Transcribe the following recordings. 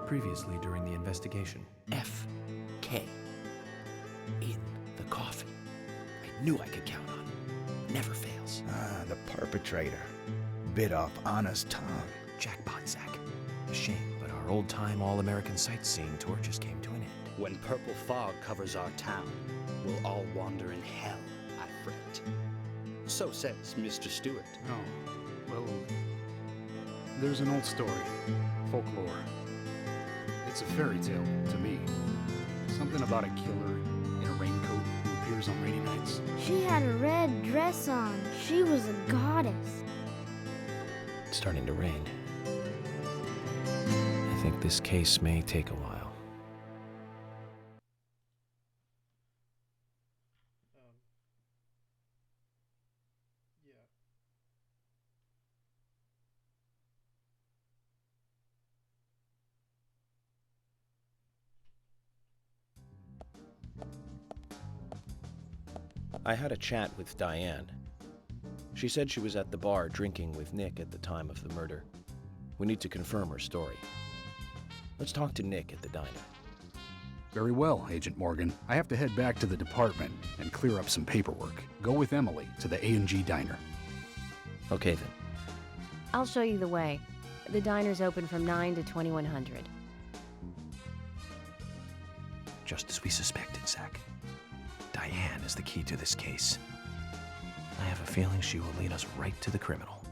previously during the investigation. F.K. in the coffin. I knew I could count on him. Never fails. Ah, the perpetrator. Bit off Anna's tongue. Jackpot, Zach. A shame, but our old-time all-American sightseeing tour just came to an end. When purple fog covers our town, we'll all wander in hell, I fret. So says Mr. Stewart. Oh, well, there's an old story, folklore. It's a fairy tale to me. Something about a killer in a raincoat who appears on rainy nights. She had a red dress on. She was a goddess. It's starting to rain. I think this case may take a while. I had a chat with Diane. She said she was at the bar drinking with Nick at the time of the murder. We need to confirm her story. Let's talk to Nick at the diner. Very well, Agent Morgan. I have to head back to the department and clear up some paperwork. Go with Emily to the A&G diner. Okay then. I'll show you the way. The diner's open from 9 to 2100. Just as we suspected, Zach. Diane is the key to this case. I have a feeling she will lead us right to the criminal.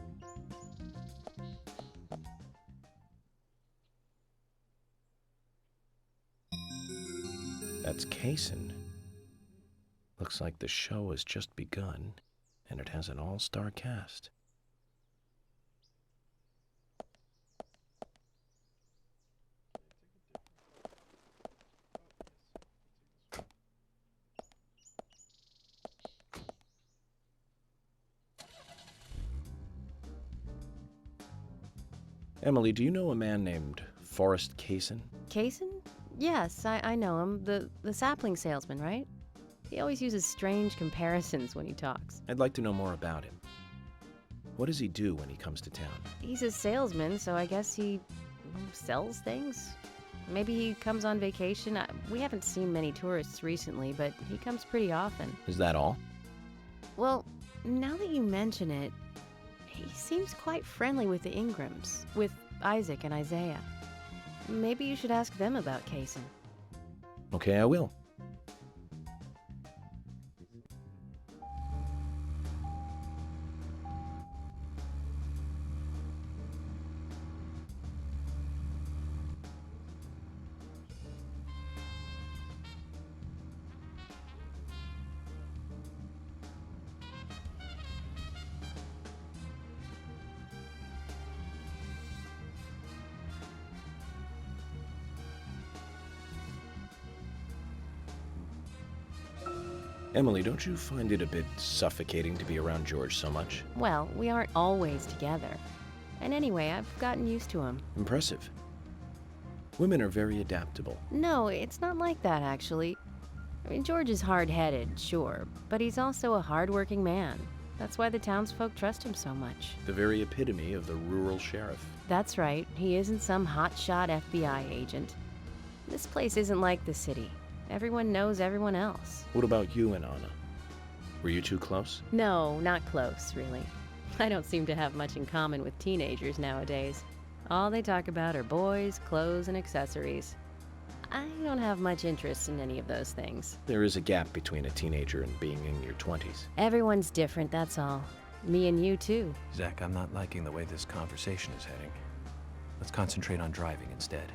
That's Kaysen. Looks like the show has just begun, and it has an all-star cast. Emily, do you know a man named Forrest Kaysen? Kaysen? Yes, I know him. The sapling salesman, right? He always uses strange comparisons when he talks. I'd like to know more about him. What does he do when he comes to town? He's a salesman, so I guess he sells things? Maybe he comes on vacation. We haven't seen many tourists recently, but he comes pretty often. Is that all? Well, now that you mention it, he seems quite friendly with the Ingrams, with Isaac and Isaiah. Maybe you should ask them about Kaysen. Okay, I will. Emily, don't you find it a bit suffocating to be around George so much? Well, we aren't always together. And anyway, I've gotten used to him. Impressive. Women are very adaptable. No, it's not like that, actually. I mean, George is hard-headed, sure, but he's also a hard-working man. That's why the townsfolk trust him so much. The very epitome of the rural sheriff. That's right. He isn't some hotshot FBI agent. This place isn't like the city. Everyone knows everyone else. What about you and Anna? Were you two close? No, not close, really. I don't seem to have much in common with teenagers nowadays. All they talk about are boys, clothes, and accessories. I don't have much interest in any of those things. There is a gap between a teenager and being in your 20s. Everyone's different, that's all. Me and you, too. Zach, I'm not liking the way this conversation is heading. Let's concentrate on driving instead.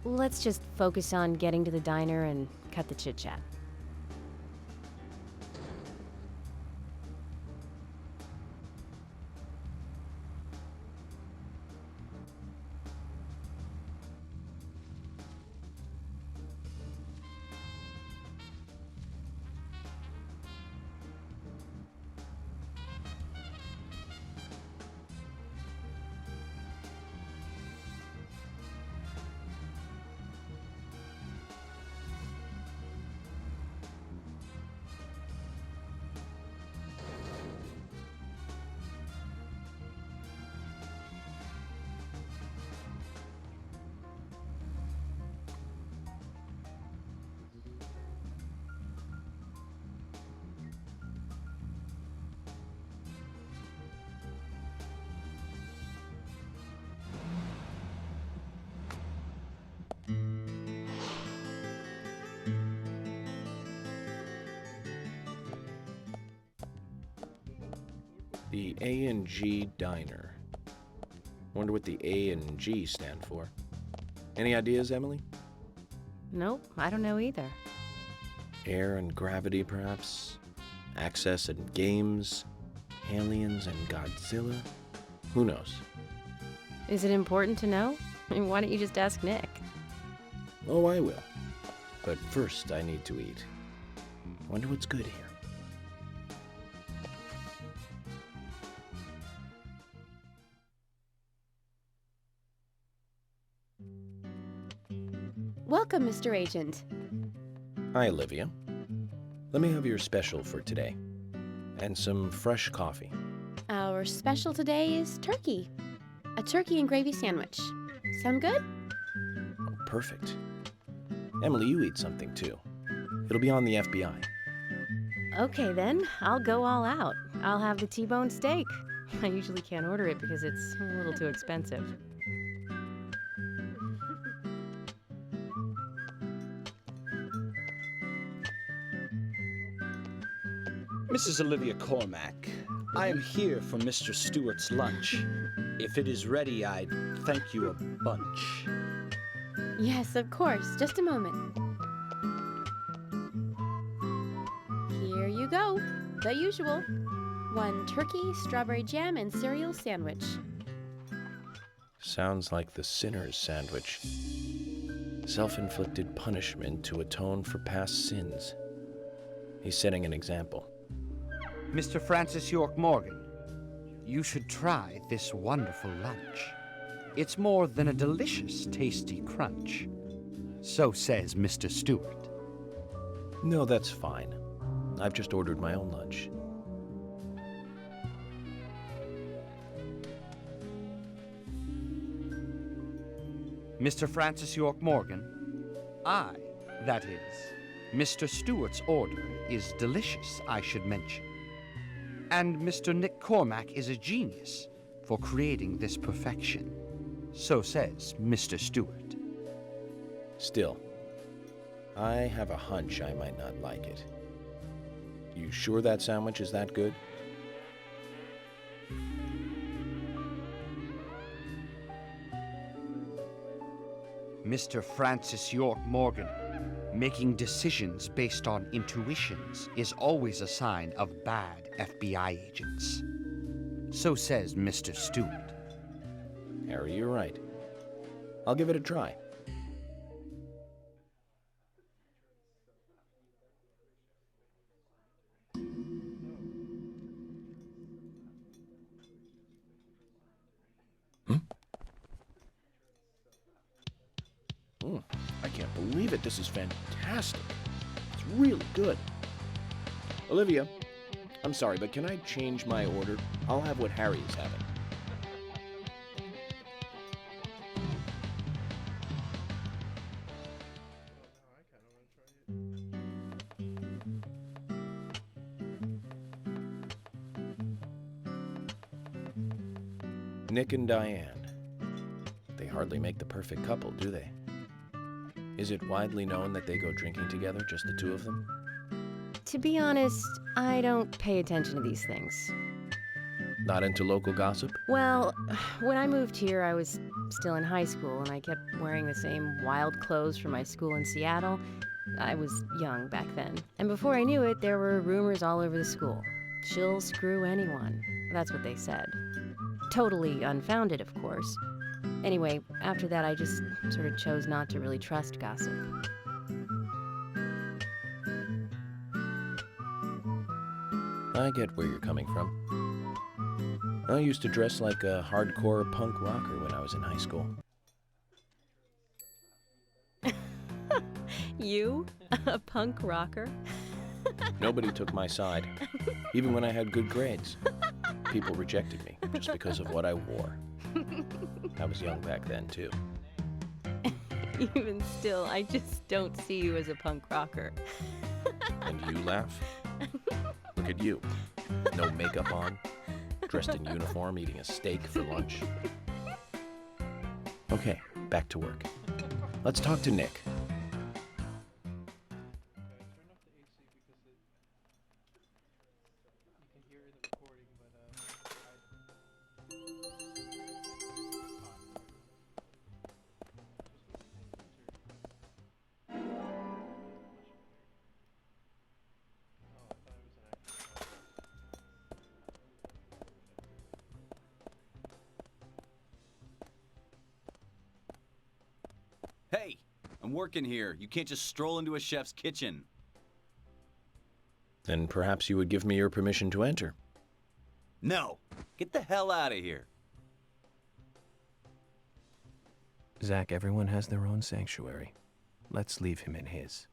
let's just focus on getting to the diner and cut the chit-chat. The A&G Diner. Wonder what the A and G stand for. Any ideas, Emily? Nope, I don't know either. Air and gravity, perhaps? Access and games? Aliens and Godzilla? Who knows? Is it important to know? Why don't you just ask Nick? Oh, I will. But first, I need to eat. Wonder what's good here. Welcome, Mr. Agent. Hi, Olivia. Let me have your special for today. And some fresh coffee. Our special today is turkey. A turkey and gravy sandwich. Sound good? Oh, perfect. Emily, you eat something too. It'll be on the FBI. Okay then, I'll go all out. I'll have the T-bone steak. I usually can't order it because it's a little too expensive. Mrs. Olivia Cormack, I am here for Mr. Stewart's lunch. If it is ready, I'd thank you a bunch. Yes, of course. Just a moment. Here you go. The usual. 1 turkey, strawberry jam, and cereal sandwich. Sounds like the sinner's sandwich. Self-inflicted punishment to atone for past sins. He's setting an example. Mr. Francis York Morgan, you should try this wonderful lunch. It's more than a delicious, tasty crunch. So says Mr. Stewart. No, that's fine. I've just ordered my own lunch. Mr. Francis York Morgan, that is, Mr. Stewart's order is delicious, I should mention. And Mr. Nick Cormack is a genius for creating this perfection. So says Mr. Stewart. Still, I have a hunch I might not like it. You sure that sandwich is that good? Mr. Francis York Morgan, making decisions based on intuitions is always a sign of bad FBI agents. So says Mr. Stewart. Harry, you're right. I'll give it a try. I can't believe it. This is fantastic. It's really good. Olivia, I'm sorry, but can I change my order? I'll have what Harry is having. Nick and Diane. They hardly make the perfect couple, do they? Is it widely known that they go drinking together, just the two of them? To be honest, I don't pay attention to these things. Not into local gossip? Well, when I moved here, I was still in high school, and I kept wearing the same wild clothes from my school in Seattle. I was young back then. And before I knew it, there were rumors all over the school. She'll screw anyone. That's what they said. Totally unfounded, of course. Anyway, after that, I just sort of chose not to really trust gossip. I get where you're coming from. I used to dress like a hardcore punk rocker when I was in high school. You? A punk rocker? Nobody took my side, even when I had good grades. People rejected me just because of what I wore. I was young back then, too. Even still, I just don't see you as a punk rocker. And you laugh? Look at you. No makeup on, dressed in uniform, eating a steak for lunch. Okay, back to work. Let's talk to Nick. Hey, I'm working here. You can't just stroll into a chef's kitchen. Then perhaps you would give me your permission to enter. No, get the hell out of here. Zach, everyone has their own sanctuary. Let's leave him in his.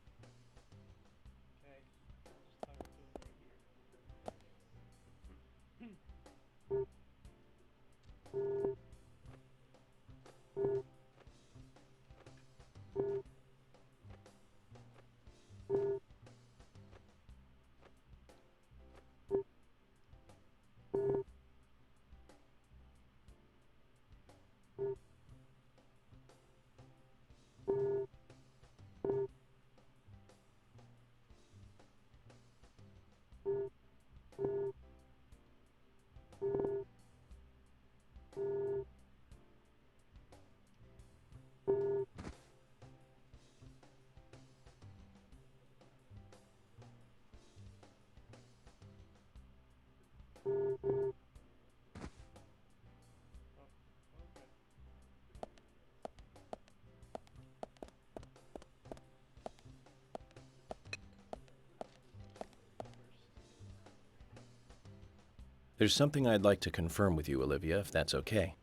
There's something I'd like to confirm with you, Olivia, if that's okay.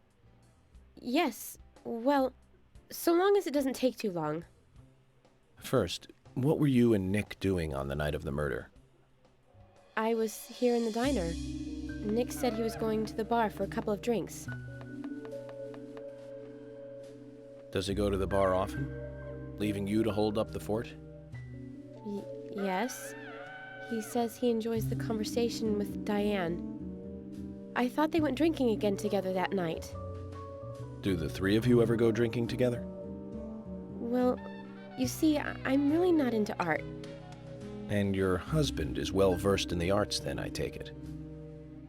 Yes, well, so long as it doesn't take too long. First, what were you and Nick doing on the night of the murder? I was here in the diner. Nick said he was going to the bar for a couple of drinks. Does he go to the bar often? Leaving you to hold up the fort? Yes. He says he enjoys the conversation with Diane. I thought they went drinking again together that night. Do the three of you ever go drinking together? Well, you see, I'm really not into art. And your husband is well versed in the arts then, I take it.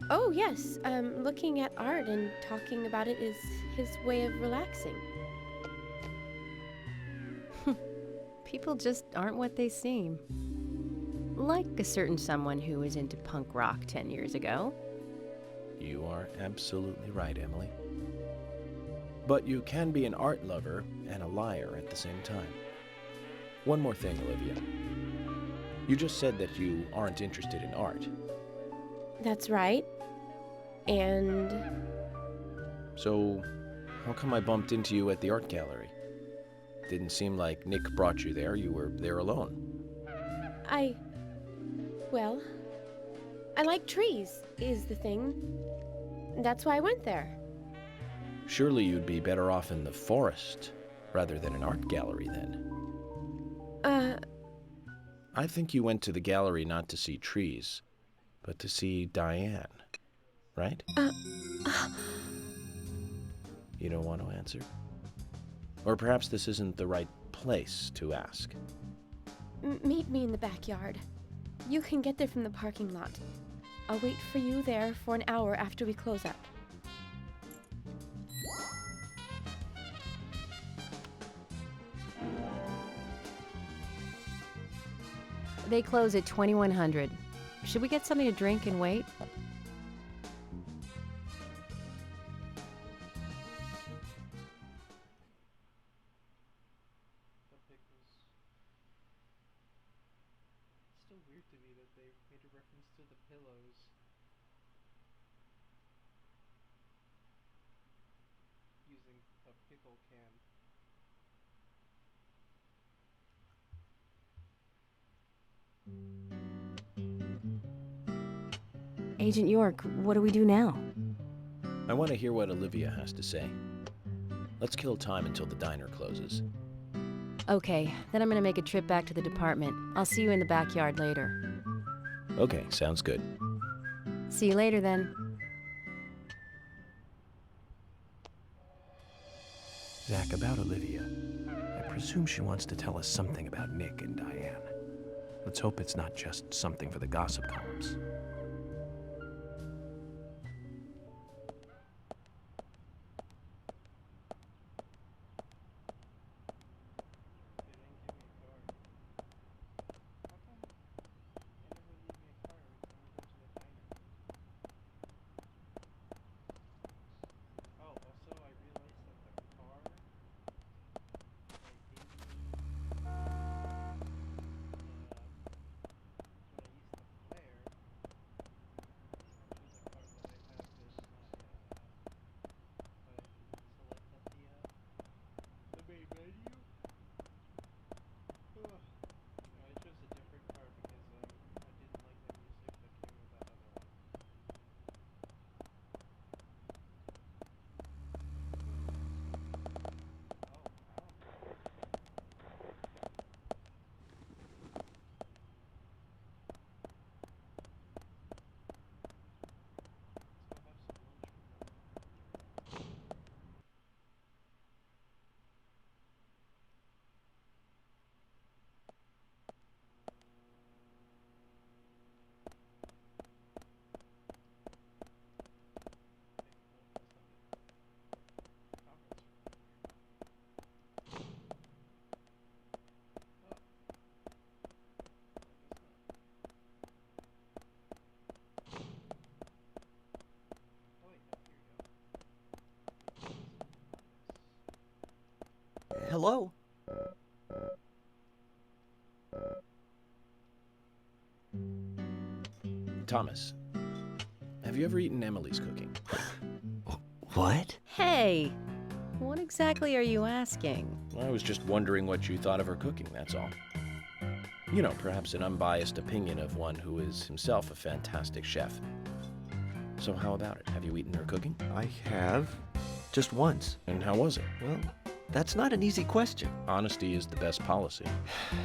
Oh, yes. Looking at art and talking about it is his way of relaxing. People just aren't what they seem. Like a certain someone who was into punk rock 10 years ago. You are absolutely right, Emily. But you can be an art lover and a liar at the same time. One more thing, Olivia. You just said that you aren't interested in art. That's right. And... So, how come I bumped into you at the art gallery? Didn't seem like Nick brought you there. You were there alone. Well, I like trees, is the thing. That's why I went there. Surely you'd be better off in the forest rather than an art gallery then. I think you went to the gallery not to see trees, but to see Diane, right? You don't want to answer? Or perhaps this isn't the right place to ask. Meet me in the backyard. You can get there from the parking lot. I'll wait for you there for an hour after we close up. They close at 2100. Should we get something to drink and wait? It's still weird to me that they made a reference to the pillows. Using a pickle can. Agent York, what do we do now? I want to hear what Olivia has to say. Let's kill time until the diner closes. Okay, then I'm gonna make a trip back to the department. I'll see you in the backyard later. Okay, sounds good. See you later then. Zach, about Olivia. I presume she wants to tell us something about Nick and Diane. Let's hope it's not just something for the gossip columns. Hello? Thomas, have you ever eaten Emily's cooking? What? Hey! What exactly are you asking? I was just wondering what you thought of her cooking, that's all. You know, perhaps an unbiased opinion of one who is himself a fantastic chef. So how about it? Have you eaten her cooking? I have. Just once. And how was it? Well, that's not an easy question. Honesty is the best policy.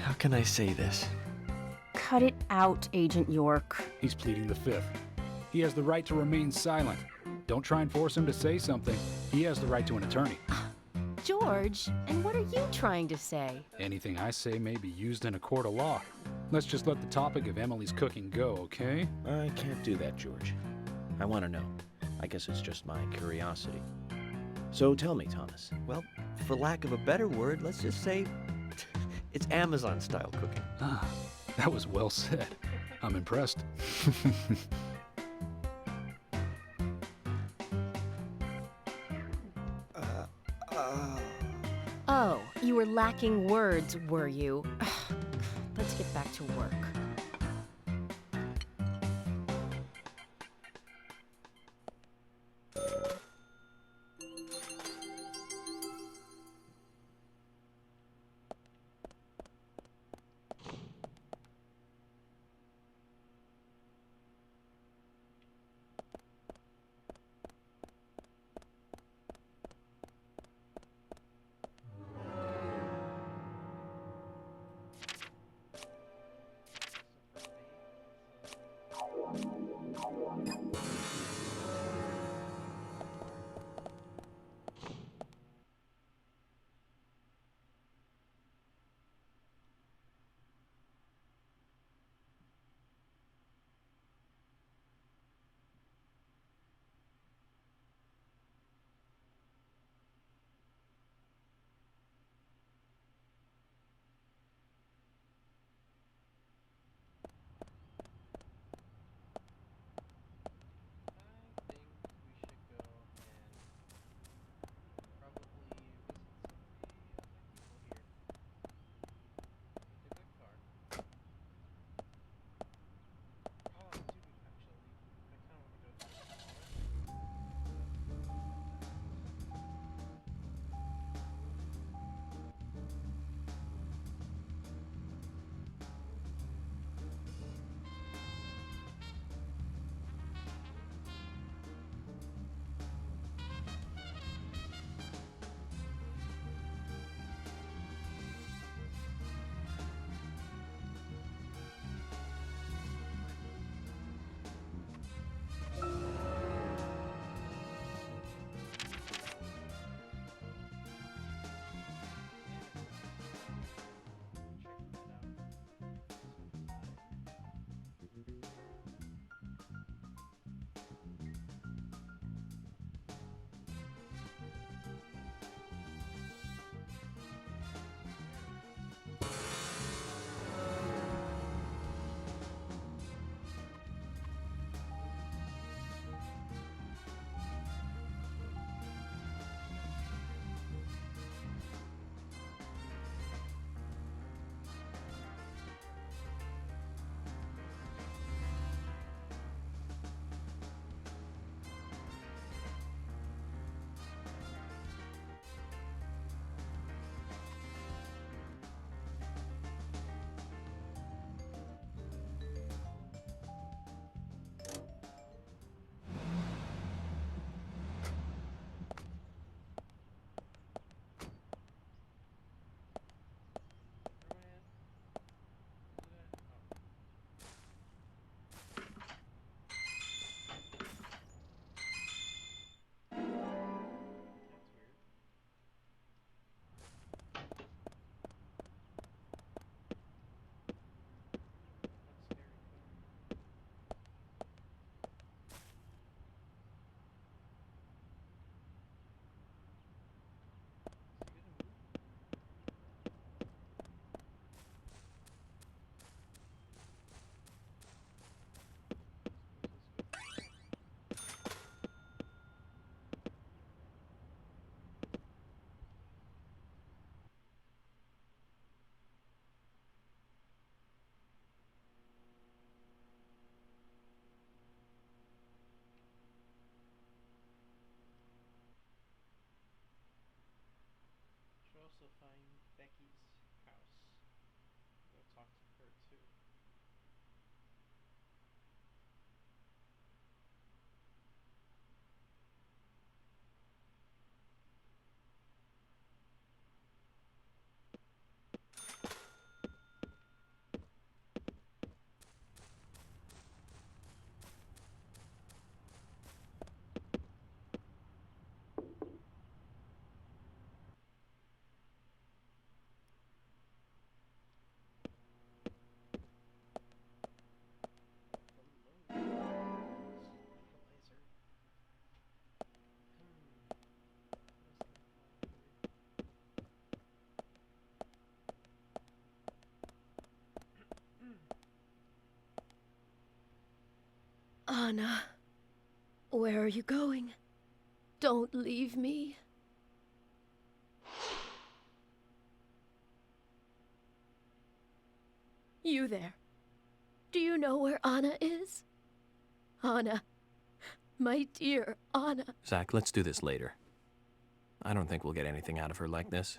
How can I say this? Cut it out, Agent York. He's pleading the fifth. He has the right to remain silent. Don't try and force him to say something. He has the right to an attorney. George, and what are you trying to say? Anything I say may be used in a court of law. Let's just let the topic of Emily's cooking go, okay? I can't do that, George. I want to know. I guess it's just my curiosity. So tell me, Thomas. Well, for lack of a better word, let's just say it's Amazon-style cooking. Ah, that was well said. I'm impressed. Oh, you were lacking words, were you? Let's get back to work. Anna, where are you going? Don't leave me. You there. Do you know where Anna is? Anna. My dear Anna. Zach, let's do this later. I don't think we'll get anything out of her like this.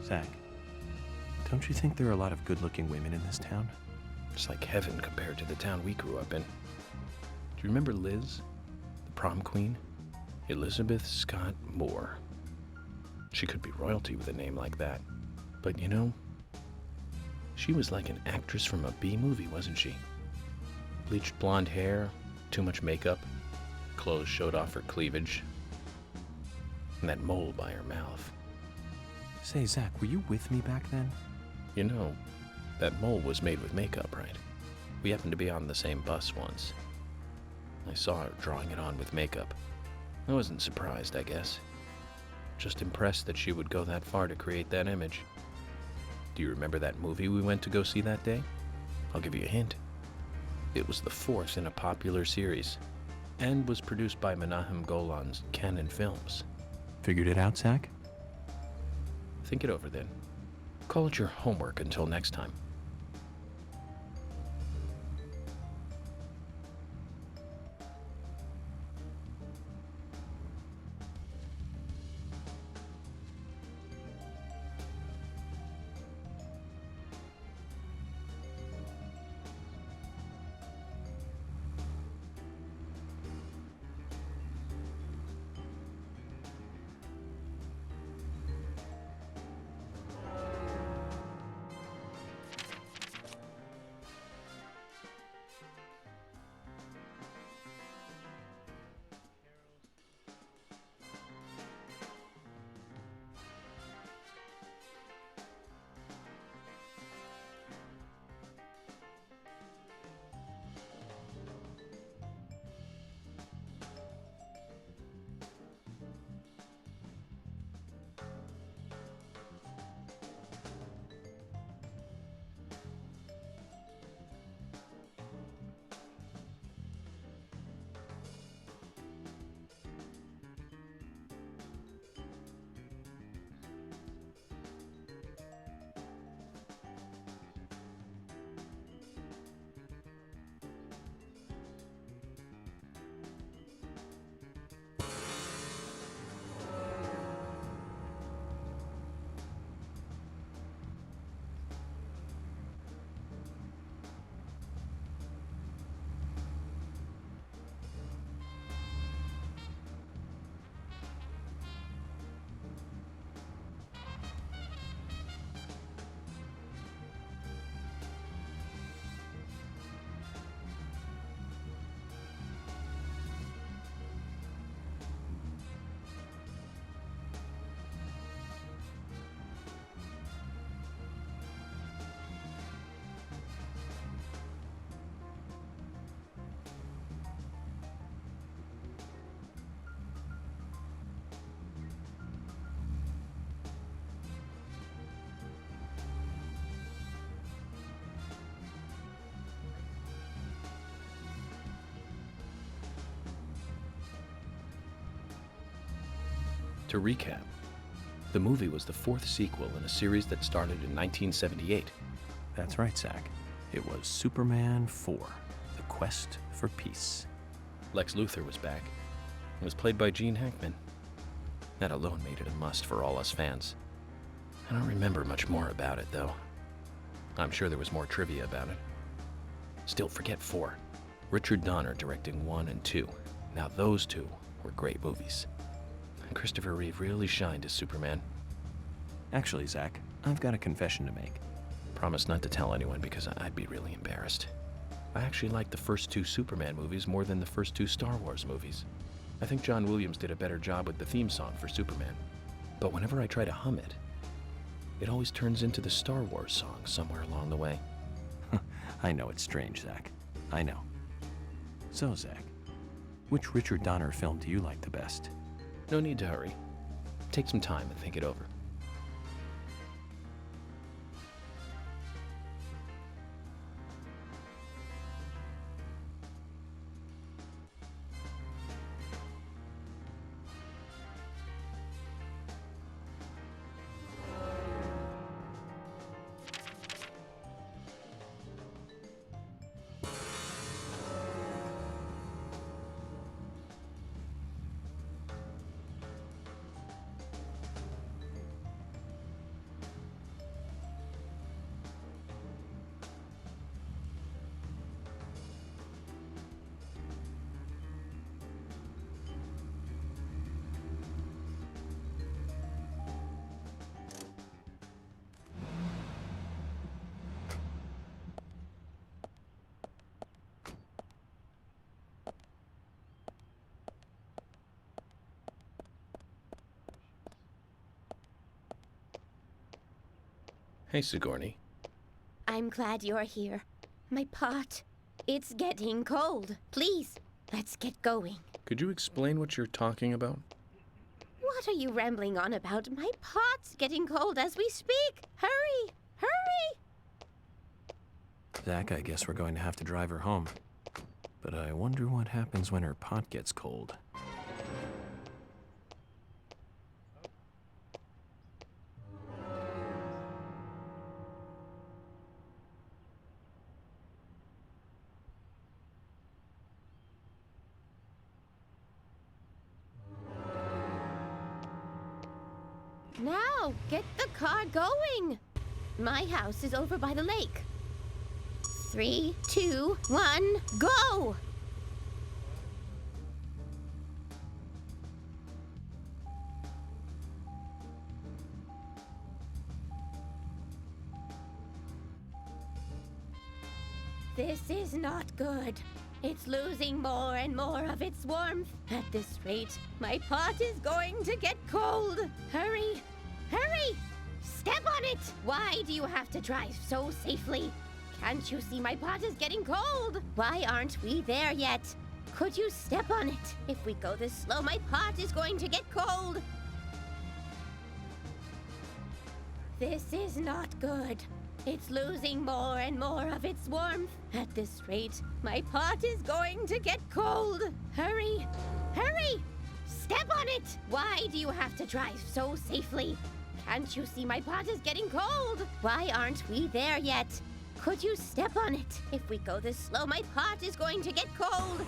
Zach, don't you think there are a lot of good-looking women in this town? It's like heaven compared to the town we grew up in. Do you remember Liz, the prom queen? Elizabeth Scott Moore. She could be royalty with a name like that. But you know, she was like an actress from a B movie, wasn't she? Bleached blonde hair, too much makeup, clothes showed off her cleavage, and that mole by her mouth. Say, Zach, were you with me back then? You know, that mole was made with makeup, right? We happened to be on the same bus once. I saw her drawing it on with makeup. I wasn't surprised, I guess. Just impressed that she would go that far to create that image. Do you remember that movie we went to go see that day? I'll give you a hint. It was the fourth in a popular series, and was produced by Menahem Golan's Canon Films. Figured it out, Zach? Think it over then. Call it your homework until next time. To recap, the movie was the fourth sequel in a series that started in 1978. That's right, Zach. It was Superman 4, The Quest for Peace. Lex Luthor was back. It was played by Gene Hackman. That alone made it a must for all us fans. I don't remember much more about it, though. I'm sure there was more trivia about it. Still, forget 4. Richard Donner directing 1 and 2. Now those two were great movies. Christopher Reeve really shined as Superman. Actually, Zach, I've got a confession to make. Promise not to tell anyone because I'd be really embarrassed. I actually like the first 2 Superman movies more than the first 2 Star Wars movies. I think John Williams did a better job with the theme song for Superman. But whenever I try to hum it, it always turns into the Star Wars song somewhere along the way. I know it's strange, Zach. I know. So, Zach, which Richard Donner film do you like the best? No need to hurry. Take some time and think it over. Hey, Sigourney. I'm glad you're here. My pot. It's getting cold. Please, let's get going. Could you explain what you're talking about? What are you rambling on about? My pot's getting cold as we speak. Hurry! Hurry! Zach, I guess we're going to have to drive her home. But I wonder what happens when her pot gets cold. Now, get the car going. My house is over by the lake. 3, 2, 1, go! This is not good. It's losing more and more of its warmth. At this rate, my pot is going to get cold. Hurry! Hurry! Step on it! Why do you have to drive so safely? Can't you see my pot is getting cold? Why aren't we there yet? Could you step on it? If we go this slow, my pot is going to get cold. This is not good. It's losing more and more of its warmth. At this rate, my pot is going to get cold. Hurry! Hurry! Step on it! Why do you have to drive so safely? Can't you see my pot is getting cold? Why aren't we there yet? Could you step on it? If we go this slow, my pot is going to get cold.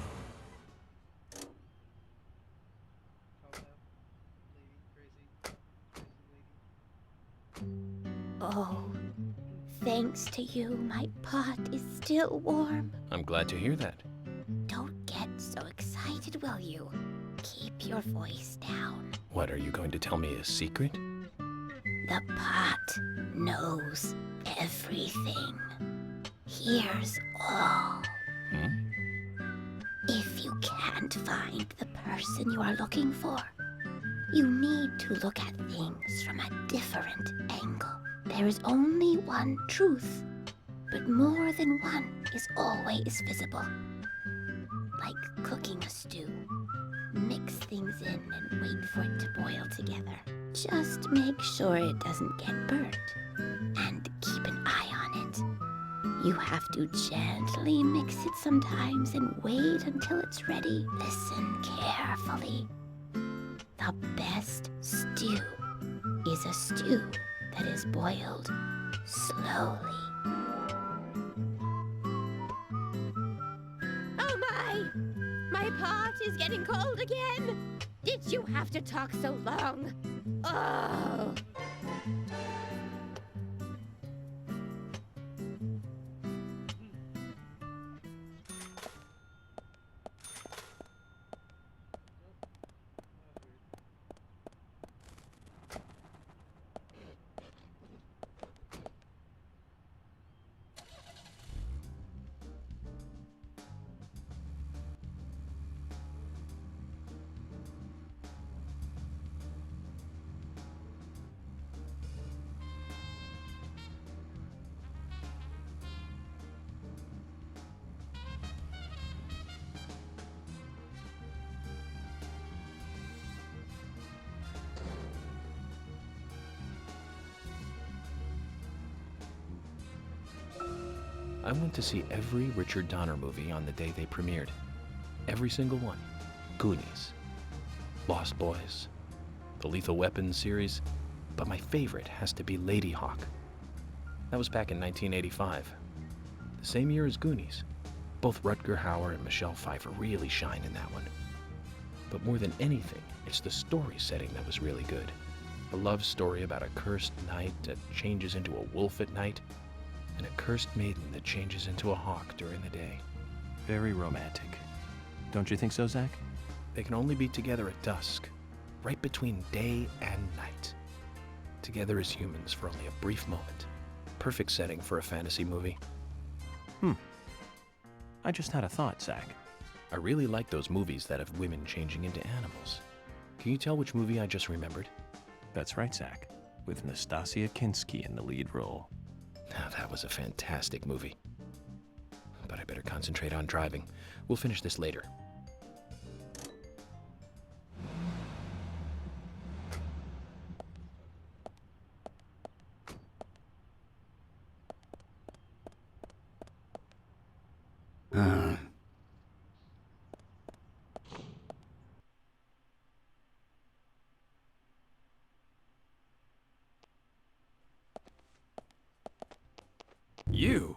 Oh, thanks to you, my pot is still warm. I'm glad to hear that. Don't get so excited, will you? Keep your voice down. What, are you going to tell me a secret? The pot knows everything. Hears all. If you can't find the person you are looking for, you need to look at things from a different angle. There is only one truth, but more than one is always visible. Like cooking a stew. Mix things in and wait for it to boil together. Just make sure it doesn't get burnt, and keep an eye on it. You have to gently mix it sometimes and wait until it's ready. Listen carefully. The best stew is a stew that is boiled slowly. Oh my! My pot is getting cold again! Did you have to talk so long? Oh! I went to see every Richard Donner movie on the day they premiered. Every single one. Goonies, Lost Boys, the Lethal Weapon series, but my favorite has to be Lady Hawk. That was back in 1985, the same year as Goonies. Both Rutger Hauer and Michelle Pfeiffer really shine in that one. But more than anything, it's the story setting that was really good. A love story about a cursed knight that changes into a wolf at night, and a cursed maiden that changes into a hawk during the day. Very romantic. Don't you think so, Zach? They can only be together at dusk, right between day and night. Together as humans for only a brief moment. Perfect setting for a fantasy movie. I just had a thought, Zach. I really like those movies that have women changing into animals. Can you tell which movie I just remembered? That's right, Zach. With Nastasia Kinski in the lead role. Now, that was a fantastic movie. But I better concentrate on driving. We'll finish this later. You?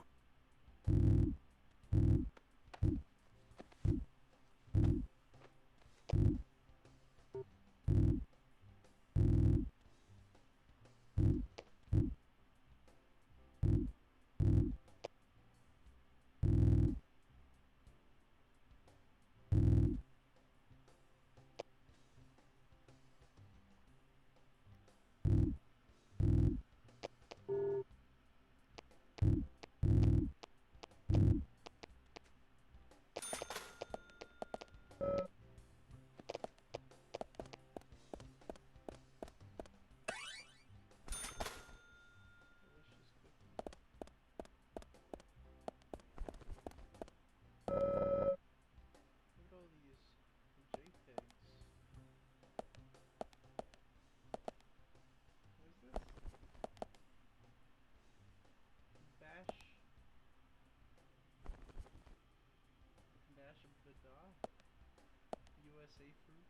USA fruit.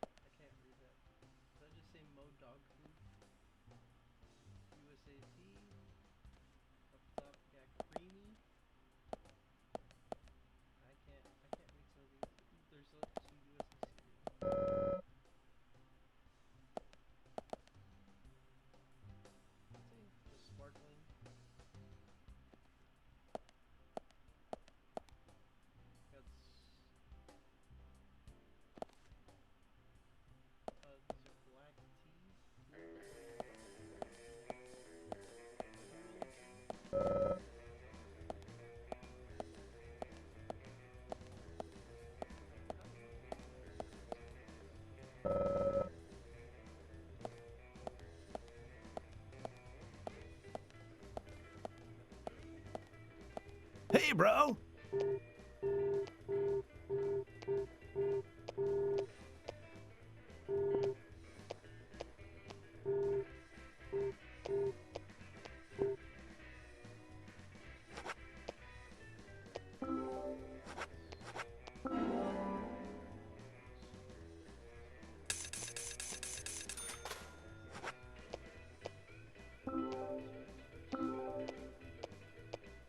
I can't read that. Does that just say Mo dog food? USA tea. Up top we got creamy. I can't read some of these. There's like some USA cereal. See, just sparkling. These are black Hey, bro!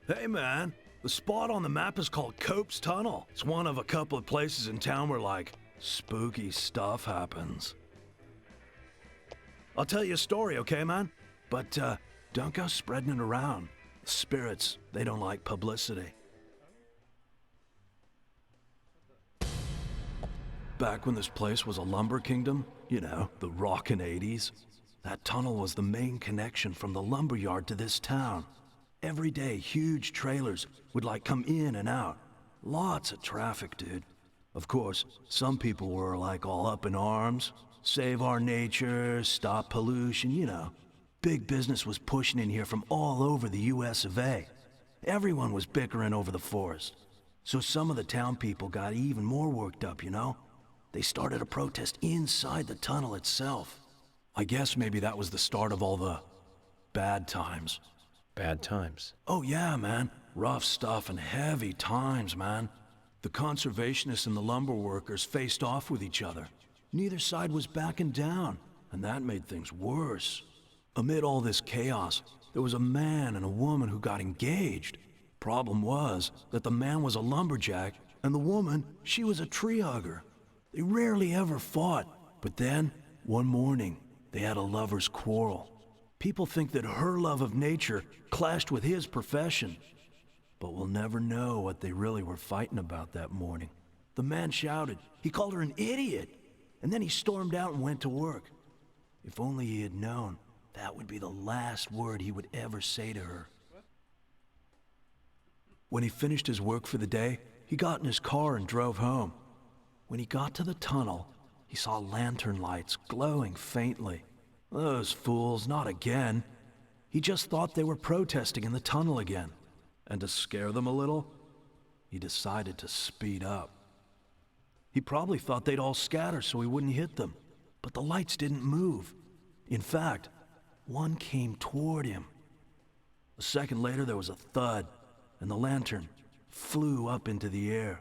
Hey, man. The spot on the map is called Cope's Tunnel. It's one of a couple of places in town where, like, spooky stuff happens. I'll tell you a story, okay, man? But, don't go spreading it around. The spirits, they don't like publicity. Back when this place was a lumber kingdom, you know, the rockin' 80s, that tunnel was the main connection from the lumber yard to this town. Every day, huge trailers would like come in and out. Lots of traffic, dude. Of course, some people were like all up in arms. Save our nature, stop pollution, you know. Big business was pushing in here from all over the US of A. Everyone was bickering over the forest. So some of the town people got even more worked up, you know? They started a protest inside the tunnel itself. I guess maybe that was the start of all the bad times. Bad times? Oh yeah, man. Rough stuff and heavy times, man. The conservationists and the lumber workers faced off with each other. Neither side was backing down, and that made things worse. Amid all this chaos, there was a man and a woman who got engaged. Problem was that the man was a lumberjack, and the woman, she was a tree hugger. They rarely ever fought, but then, one morning, they had a lover's quarrel. People think that her love of nature clashed with his profession. But we'll never know what they really were fighting about that morning. The man shouted. He called her an idiot. And then he stormed out and went to work. If only he had known, that would be the last word he would ever say to her. When he finished his work for the day, he got in his car and drove home. When he got to the tunnel, he saw lantern lights glowing faintly. Those fools, not again. He just thought they were protesting in the tunnel again. And to scare them a little, he decided to speed up. He probably thought they'd all scatter so he wouldn't hit them, but the lights didn't move. In fact, one came toward him. A second later, there was a thud, and the lantern flew up into the air.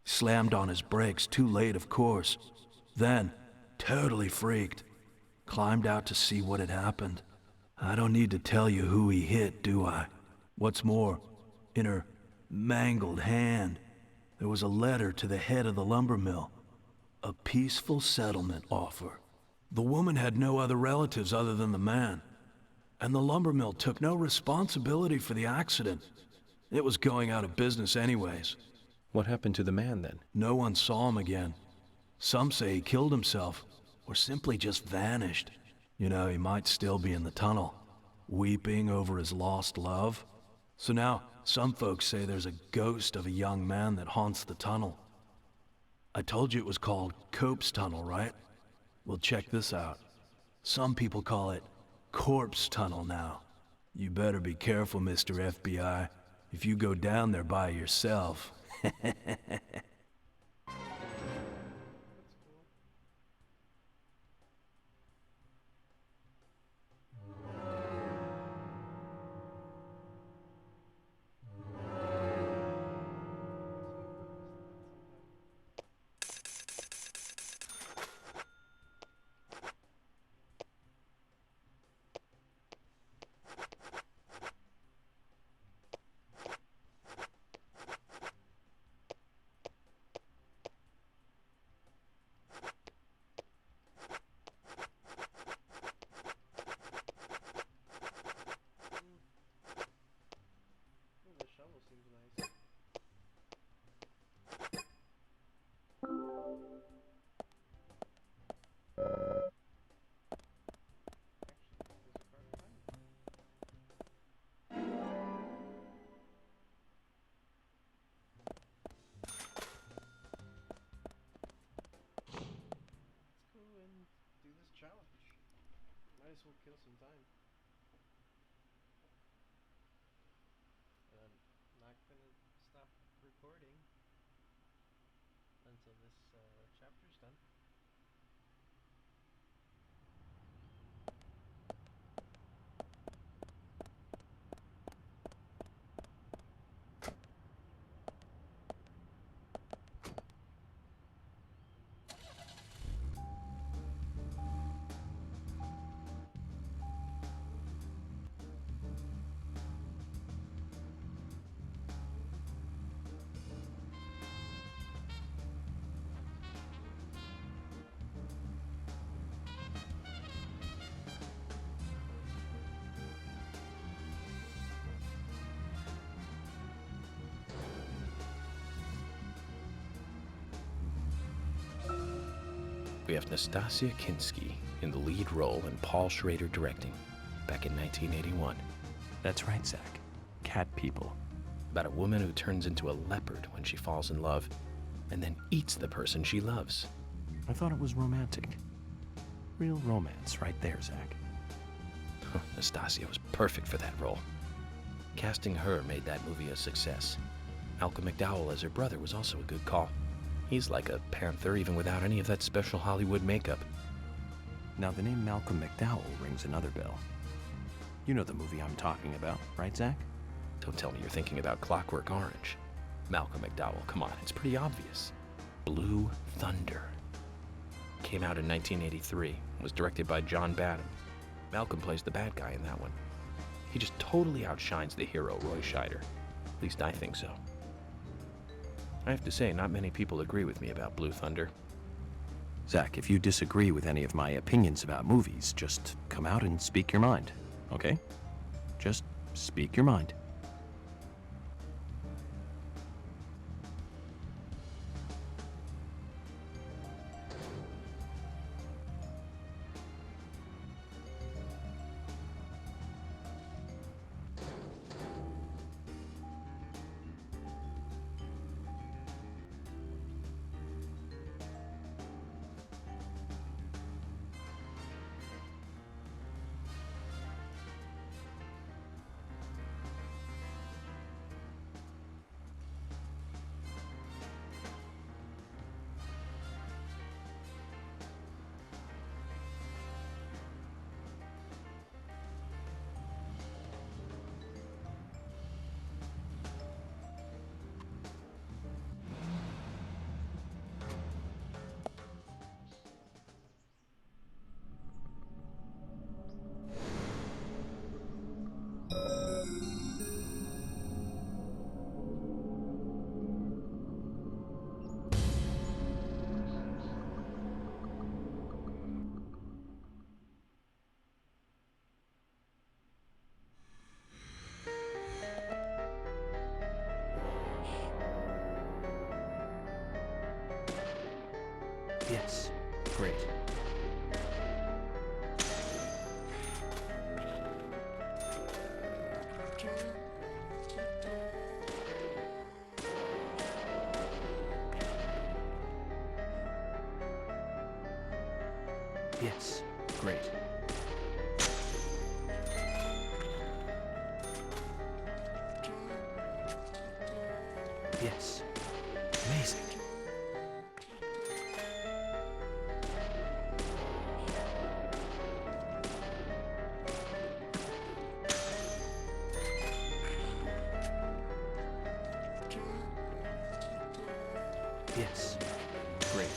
Slammed on his brakes, too late, of course. Then, totally freaked, climbed out to see what had happened. I don't need to tell you who he hit, do I? What's more, in her mangled hand, there was a letter to the head of the lumber mill. A peaceful settlement offer. The woman had no other relatives other than the man. And the lumber mill took no responsibility for the accident. It was going out of business anyways. What happened to the man then? No one saw him again. Some say he killed himself, or simply just vanished. You know, he might still be in the tunnel, weeping over his lost love. So now, some folks say there's a ghost of a young man that haunts the tunnel. I told you it was called Cope's Tunnel, right? Well, check this out. Some people call it Corpse Tunnel now. You better be careful, Mr. FBI, if you go down there by yourself. The shovel seems nice. Let's go and do this challenge. Might as well kill some time. I'm not gonna stop recording until this chapter's done. We have Nastasia Kinski in the lead role and Paul Schrader directing, back in 1981. That's right, Zach. Cat People. About a woman who turns into a leopard when she falls in love, and then eats the person she loves. I thought it was romantic. Real romance right there, Zach. Nastasia was perfect for that role. Casting her made that movie a success. Malcolm McDowell as her brother was also a good call. He's like a panther even without any of that special Hollywood makeup. Now the name Malcolm McDowell rings another bell. You know the movie I'm talking about, right, Zach? Don't tell me you're thinking about Clockwork Orange. Malcolm McDowell, come on, it's pretty obvious. Blue Thunder. Came out in 1983, was directed by John Badham. Malcolm plays the bad guy in that one. He just totally outshines the hero, Roy Scheider. At least I think so. I have to say, not many people agree with me about Blue Thunder. Zach, if you disagree with any of my opinions about movies, just come out and speak your mind, okay? Just speak your mind. Yes. Great. Yes. Great. Yes. Amazing. Yes. Great.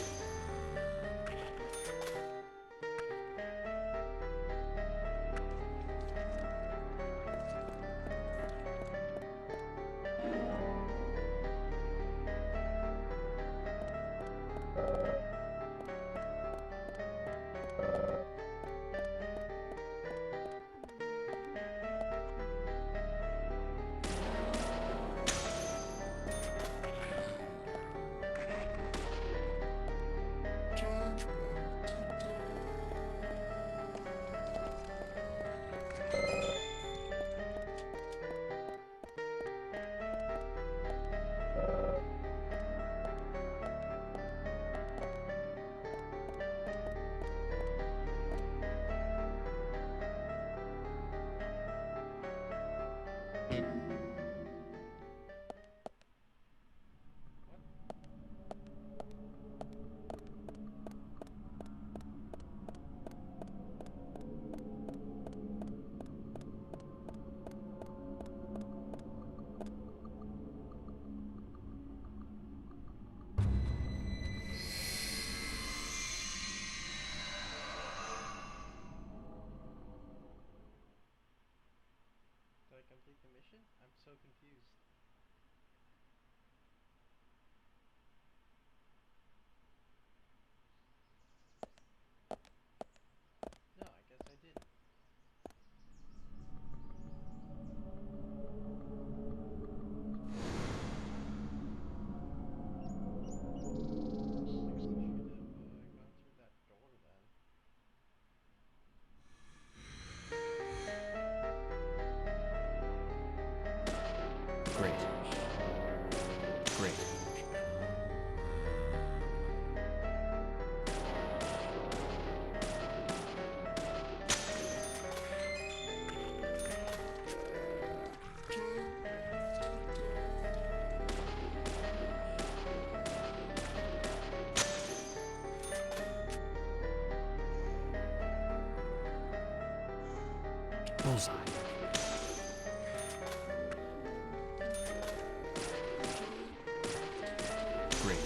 Did I complete the mission? I'm so confused. No, I guess I didn't. Great. Great. Bullseye. Great.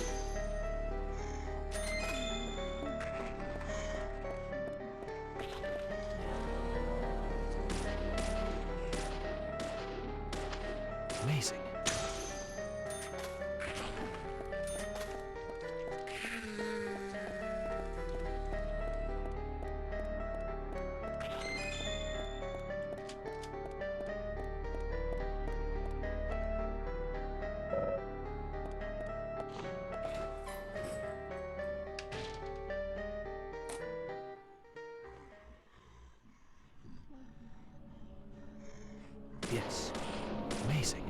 Amazing. Yes. Amazing.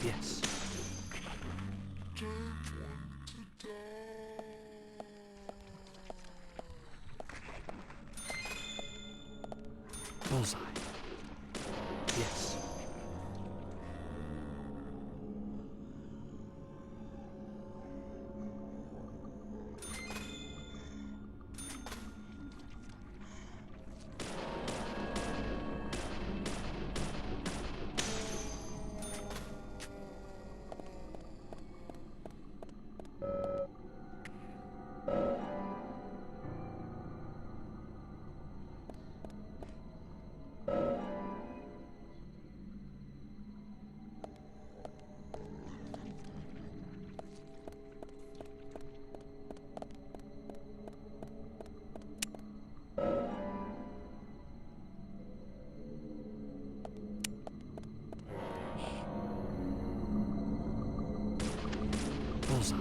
Yes. Bullseye. Yes. Bullseye.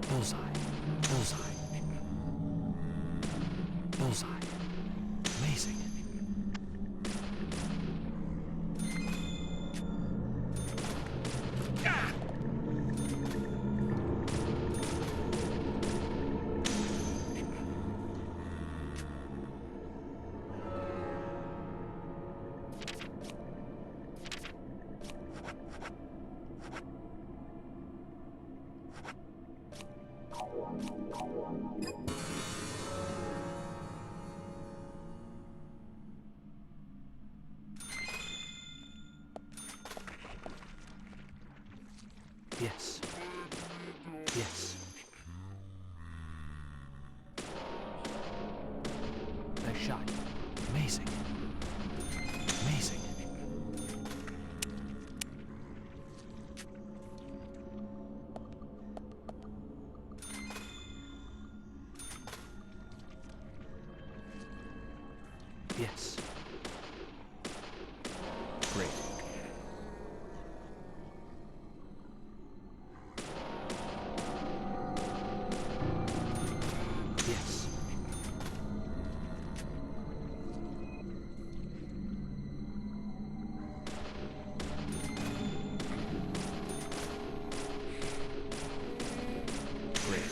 Bullseye. Bullseye. Bullseye. Amazing. Yes. Yes. Nice shot. Amazing. Amazing. Yes. Great. Yes. Great.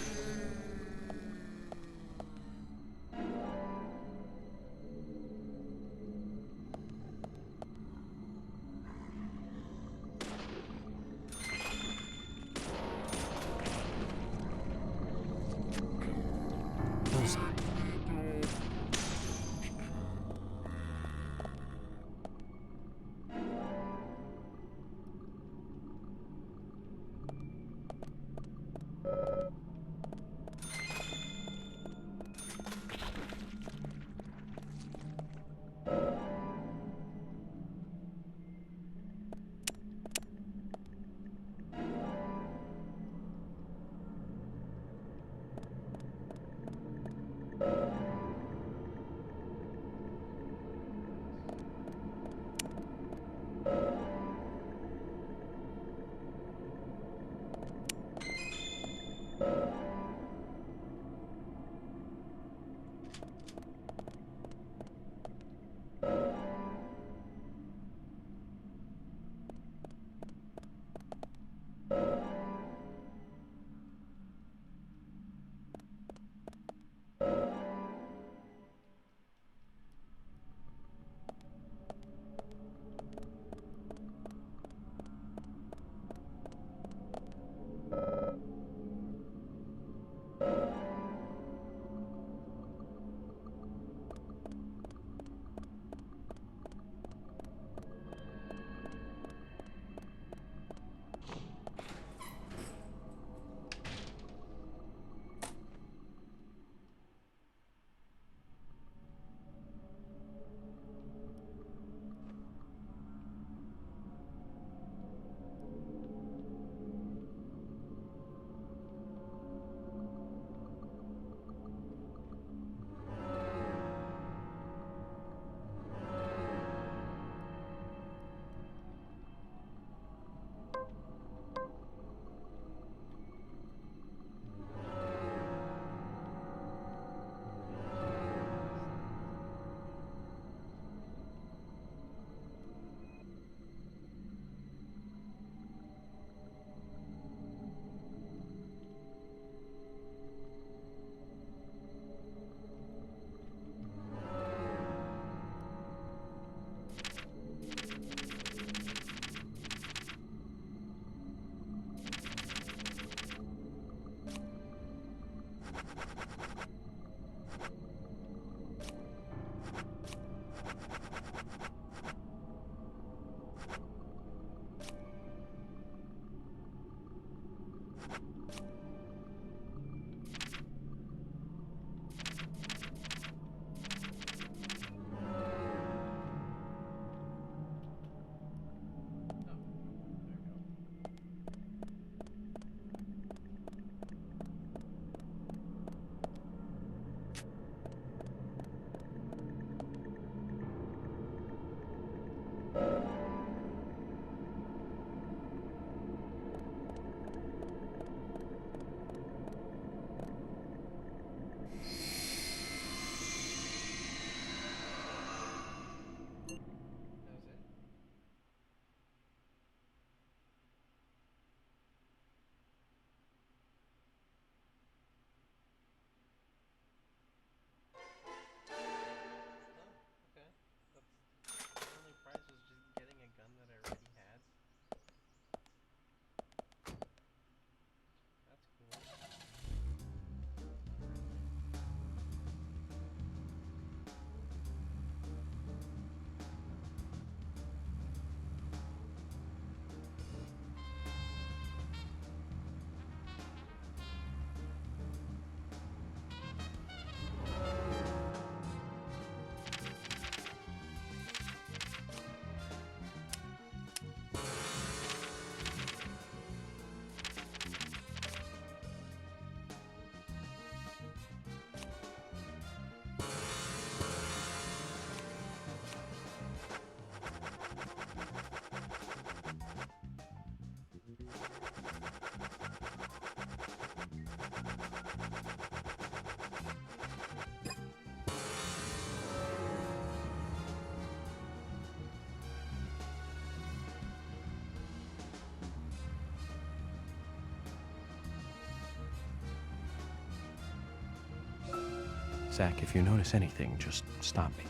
Zach, if you notice anything, just stop me.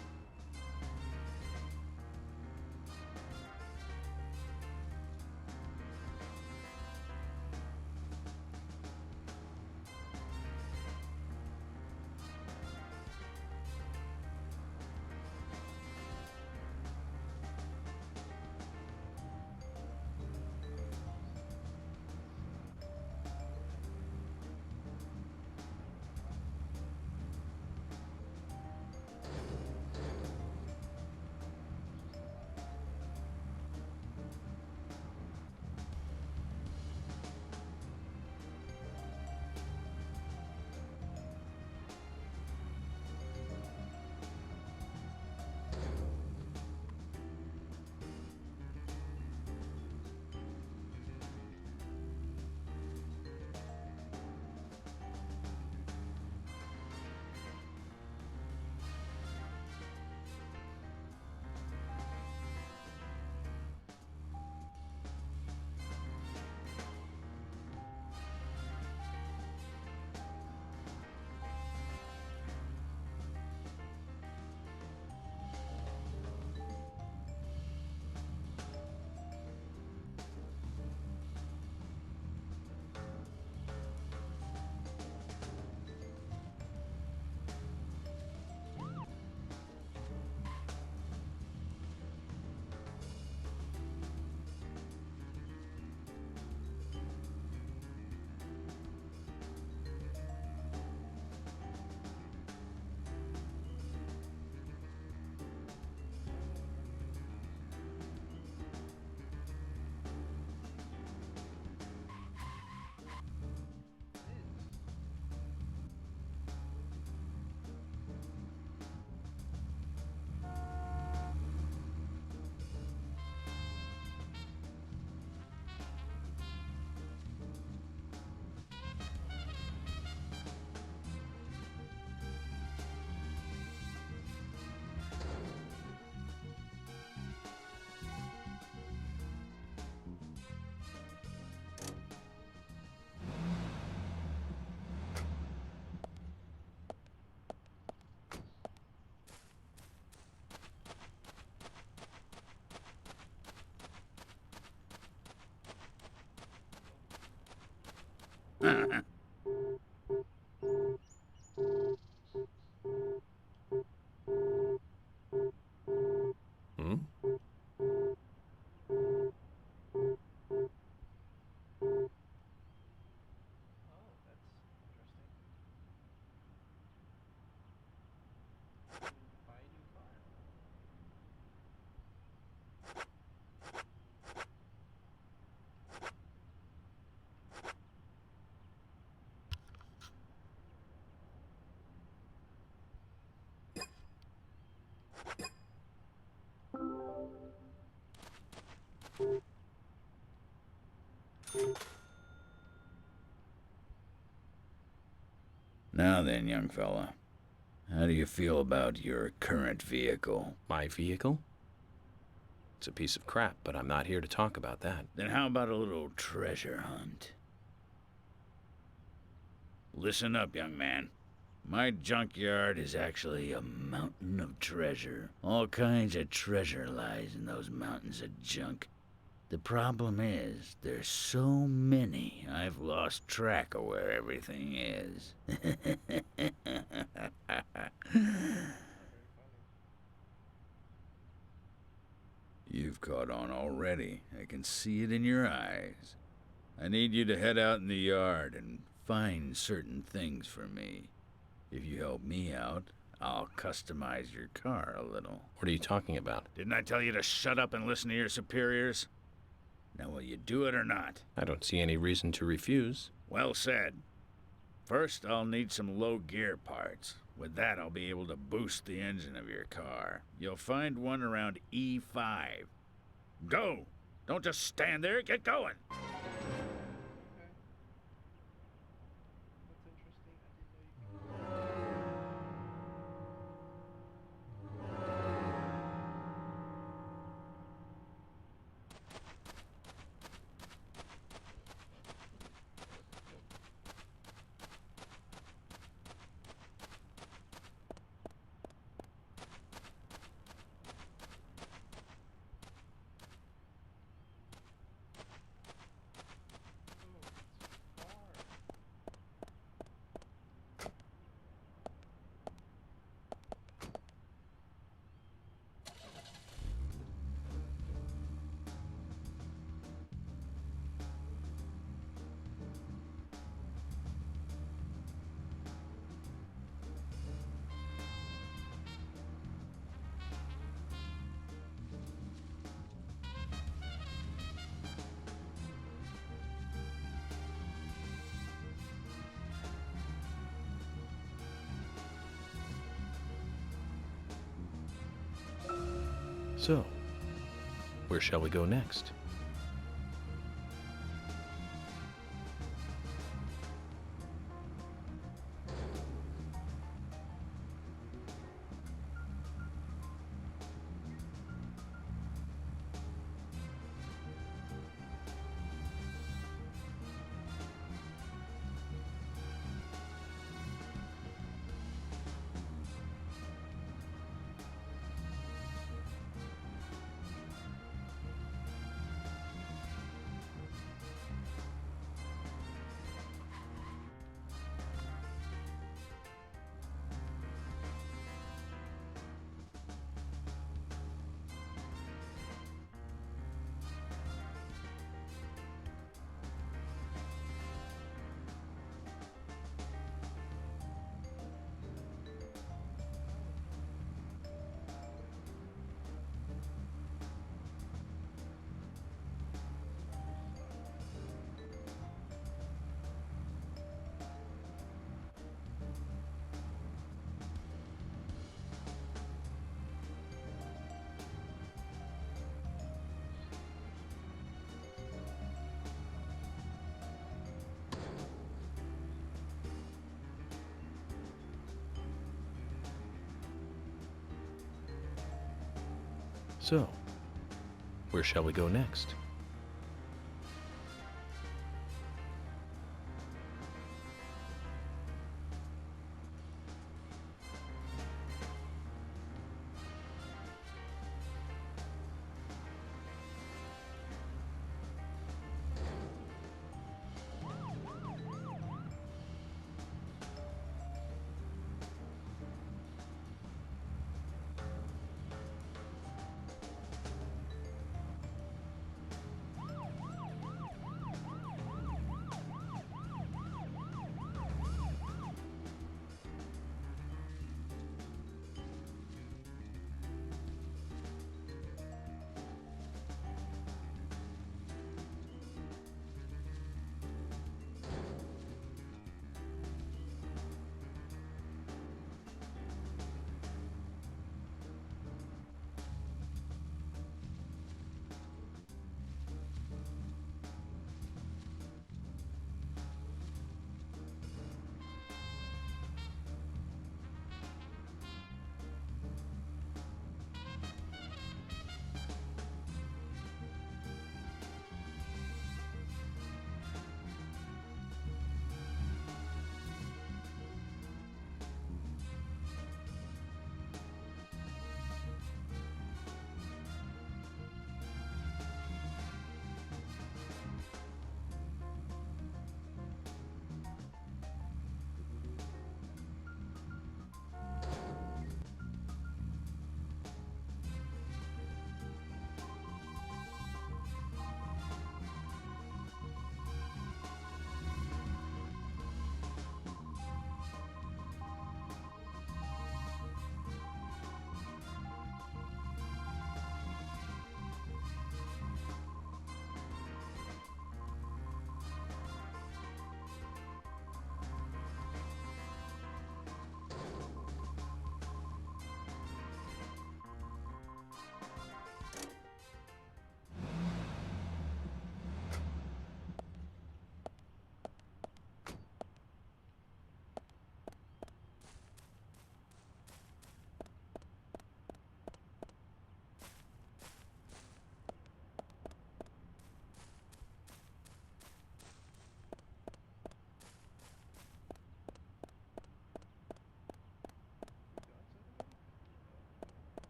Now then, young fella, how do you feel about your current vehicle? My vehicle? It's a piece of crap, but I'm not here to talk about that. Then how about a little treasure hunt? Listen up, young man. My junkyard is actually a mountain of treasure. All kinds of treasure lies in those mountains of junk. The problem is, there's so many, I've lost track of where everything is. You've caught on already. I can see it in your eyes. I need you to head out in the yard and find certain things for me. If you help me out, I'll customize your car a little. What are you talking about? Didn't I tell you to shut up and listen to your superiors? Now, will you do it or not? I don't see any reason to refuse. Well said. First, I'll need some low gear parts. With that, I'll be able to boost the engine of your car. You'll find one around E5. Go! Don't just stand there, get going! So, where shall we go next? So, where shall we go next?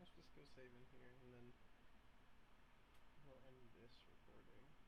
Let's just go save in here and then we'll end this recording.